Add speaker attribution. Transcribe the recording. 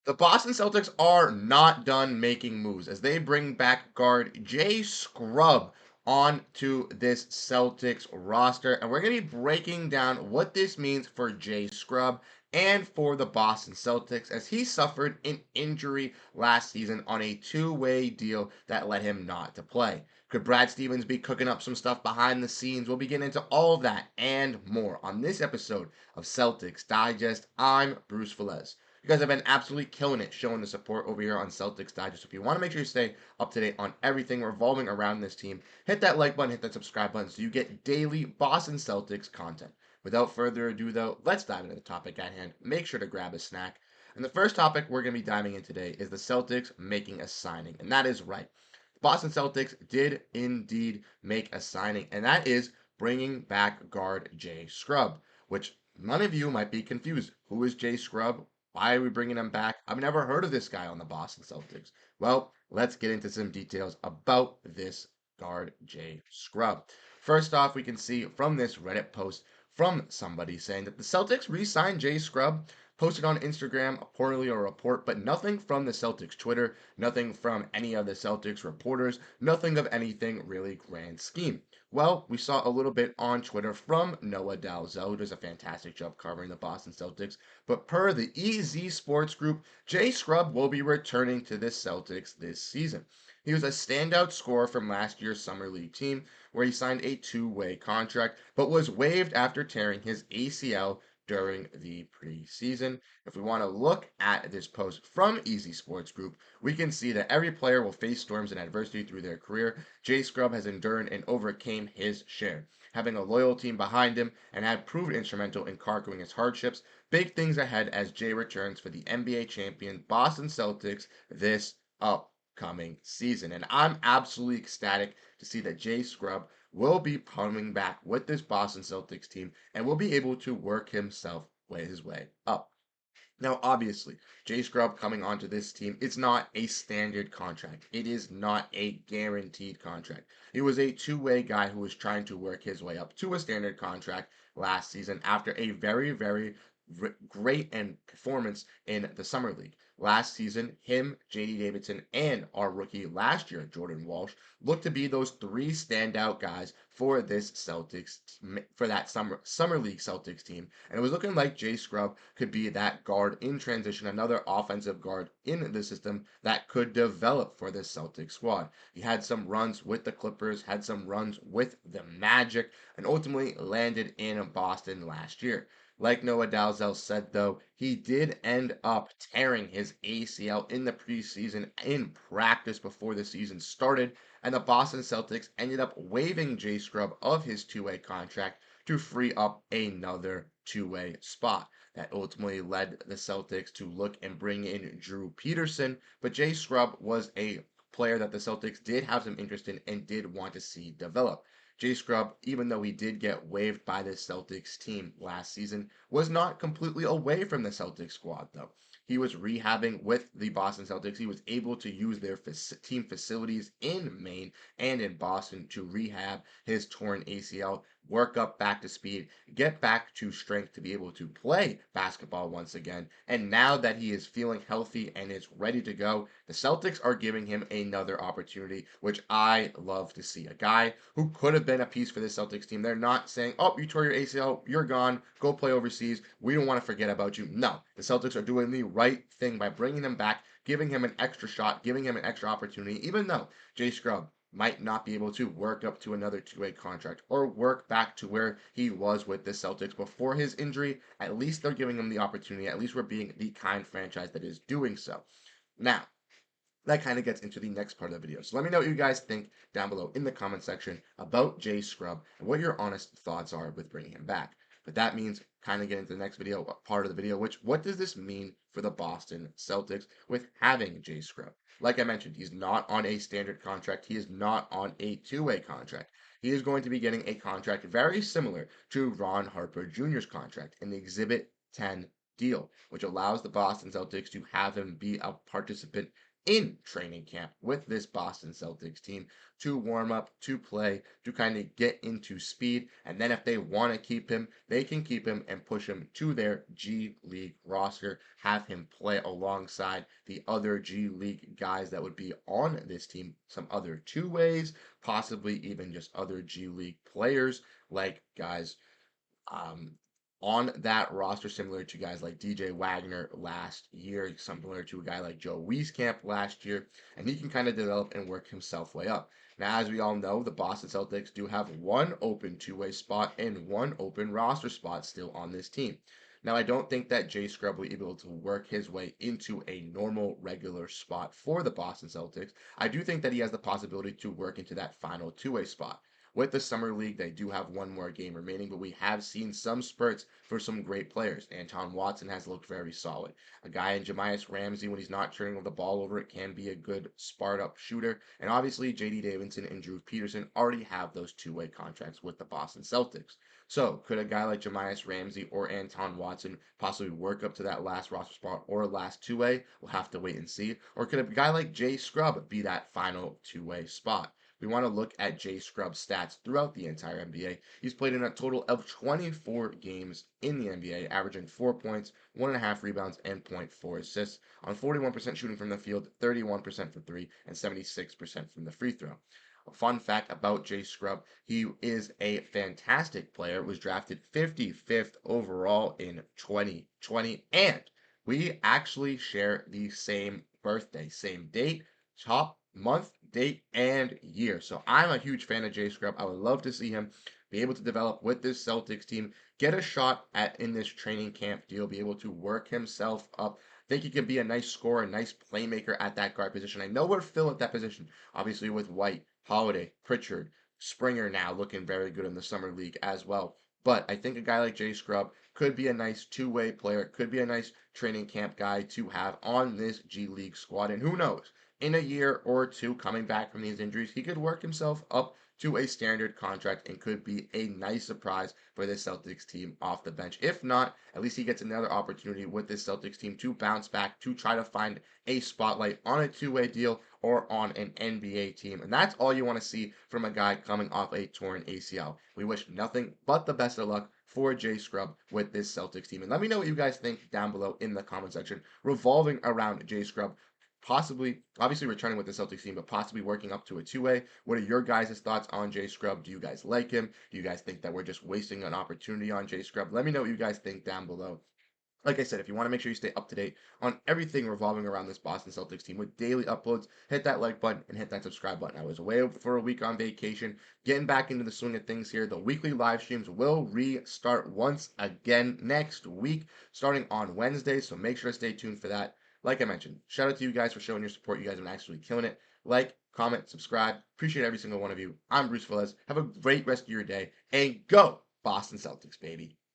Speaker 1: The Boston Celtics are not done making moves as they bring back guard Jay Scrubb onto this Celtics roster. And we're going to be breaking down what this means for Jay Scrubb and for the Boston Celtics as he suffered an injury last season on a two-way deal that led him not to play. Could Brad Stevens be cooking up some stuff behind the scenes? We'll be getting into all of that and more on this episode of Celtics Digest. I'm Bruce Velez. You guys have been absolutely killing it, showing the support over here on Celtics Digest. If you want to make sure you stay up to date on everything revolving around this team, hit that like button, hit that subscribe button so you get daily Boston Celtics content. Without further ado, though, let's dive into the topic at hand. Make sure to grab a snack. And the first topic we're going to be diving in today is the Celtics making a signing. And that is right. The Boston Celtics did indeed make a signing, and that is bringing back guard Jay Scrubb, which none of you might be confused. Who is Jay Scrubb? Why are we bringing him back? I've never heard of this guy on the Boston Celtics. Well, let's get into some details about this guard, Jay Scrubb. First off, we can see from this Reddit post from somebody saying that the Celtics re-signed Jay Scrubb, posted on Instagram reportedly a report, but nothing from the Celtics Twitter, nothing from any of the Celtics reporters, nothing of anything really grand scheme. Well, we saw a little bit on Twitter from Noah Dalzell, who does a fantastic job covering the Boston Celtics. But per the EZ Sports Group, Jay Scrubb will be returning to the Celtics this season. He was a standout scorer from last year's Summer League team, where he signed a two-way contract, but was waived after tearing his ACL during the preseason. If we want to look at this post from EZ Sports Group, we can see that every player will face storms and adversity through their career. Jay Scrubb has endured and overcame his share, having a loyal team behind him and had proved instrumental in conquering his hardships. Big things ahead as Jay returns for the NBA champion Boston Celtics this upcoming season. And I'm absolutely ecstatic to see that Jay Scrubb will be coming back with this Boston Celtics team and will be able to work his way up. Now, obviously, Jay Scrubb coming onto this team, it's not a standard contract. It is not a guaranteed contract. It was a two-way guy who was trying to work his way up to a standard contract last season after a very great and performance in the summer league. Last season, him, JD Davidson, and our rookie last year, Jordan Walsh, looked to be those three standout guys for this Celtics for that summer league Celtics team. And it was looking like Jay Scrubb could be that guard in transition, another offensive guard in the system that could develop for this Celtics squad. He had some runs with the Clippers, had some runs with the Magic, and ultimately landed in Boston last year. Like Noah Dalzell said, though, he did end up tearing his ACL in the preseason in practice before the season started, and the Boston Celtics ended up waiving Jay Scrubb of his two-way contract to free up another two-way spot. That ultimately led the Celtics to look and bring in Drew Peterson, but Jay Scrubb was a player that the Celtics did have some interest in and did want to see develop. Jay Scrubb, even though he did get waived by the Celtics team last season, was not completely away from the Celtics squad, though. He was rehabbing with the Boston Celtics. He was able to use their team facilities in Maine and in Boston to rehab his torn ACL, work up back to speed, get back to strength to be able to play basketball once again. And now that he is feeling healthy and is ready to go, the Celtics are giving him another opportunity, which I love to see. A guy who could have been a piece for this Celtics team. They're not saying, oh, you tore your ACL, you're gone, go play overseas. We don't want to forget about you. No, the Celtics are doing the right thing by bringing him back, giving him an extra shot, giving him an extra opportunity, even though Jay Scrubb might not be able to work up to another two-way contract or work back to where he was with the Celtics before his injury. At least they're giving him the opportunity. At least we're being the kind franchise that is doing so. Now, that kind of gets into the next part of the video. So let me know what you guys think down below in the comment section about Jay Scrubb and what your honest thoughts are with bringing him back. But that means kind of get into the next video, part of the video, which what does this mean for the Boston Celtics with having Jay Scrubb? Like I mentioned, he's not on a standard contract. He is not on a two-way contract. He is going to be getting a contract very similar to Ron Harper Jr.'s contract in the Exhibit 10 deal, which allows the Boston Celtics to have him be a participant in training camp with this Boston Celtics team to warm up, to play, to kind of get into speed. And then if they want to keep him, they can keep him and push him to their G League roster, have him play alongside the other G League guys that would be on this team, some other two ways, possibly even just other G League players like guys um, on that roster, similar to guys like DJ Wagner last year, similar to a guy like Joe Wieskamp last year, and he can kind of develop and work himself way up. Now, as we all know, the Boston Celtics do have one open two-way spot and one open roster spot still on this team. Now, I don't think that Jay Scrubb will be able to work his way into a normal, regular spot for the Boston Celtics. I do think that he has the possibility to work into that final two-way spot. With the Summer League, they do have one more game remaining, but we have seen some spurts for some great players. Anton Watson has looked very solid. A guy in Jamias Ramsey, when he's not turning the ball over, it can be a good sparred-up shooter. And obviously, J.D. Davidson and Drew Peterson already have those two-way contracts with the Boston Celtics. So, could a guy like Jamias Ramsey or Anton Watson possibly work up to that last roster spot or last two-way? We'll have to wait and see. Or could a guy like Jay Scrubb be that final two-way spot? We want to look at Jay Scrubb's stats throughout the entire NBA. He's played in a total of 24 games in the NBA, averaging 4 points, 1.5 rebounds, and 0.4 assists on 41% shooting from the field, 31% from three, and 76% from the free throw. A fun fact about Jay Scrubb, he is a fantastic player, was drafted 55th overall in 2020, and we actually share the same birthday, same date, top month, date, and year. So I'm a huge fan of Jay Scrubb. I would love to see him be able to develop with this Celtics team, get a shot at in this training camp deal, be able to work himself up. I think he could be a nice scorer, a nice playmaker at that guard position. I know we're Phil at that position, obviously with White, Holiday, Pritchard, Springer now looking very good in the summer league as well. But I think a guy like Jay Scrubb could be a nice two-way player, could be a nice training camp guy to have on this G League squad. And who knows, in a year or two coming back from these injuries, he could work himself up to a standard contract and could be a nice surprise for this Celtics team off the bench. If not, at least he gets another opportunity with this Celtics team to bounce back, to try to find a spotlight on a two-way deal or on an NBA team. And that's all you want to see from a guy coming off a torn ACL. We wish nothing but the best of luck for Jay Scrubb with this Celtics team. And let me know what you guys think down below in the comment section revolving around Jay Scrubb possibly, obviously returning with the Celtics team, but possibly working up to a two-way. What are your guys' thoughts on Jay Scrubb? Do you guys like him? Do you guys think that we're just wasting an opportunity on Jay Scrubb? Let me know what you guys think down below. Like I said, if you want to make sure you stay up to date on everything revolving around this Boston Celtics team with daily uploads, hit that like button and hit that subscribe button. I was away for a week on vacation, getting back into the swing of things here. The weekly live streams will restart once again next week, starting on Wednesday, so make sure to stay tuned for that. Like I mentioned, shout out to you guys for showing your support. You guys have been actually killing it. Like, comment, subscribe. Appreciate every single one of you. I'm Bruce Velez. Have a great rest of your day, and go Boston Celtics, baby.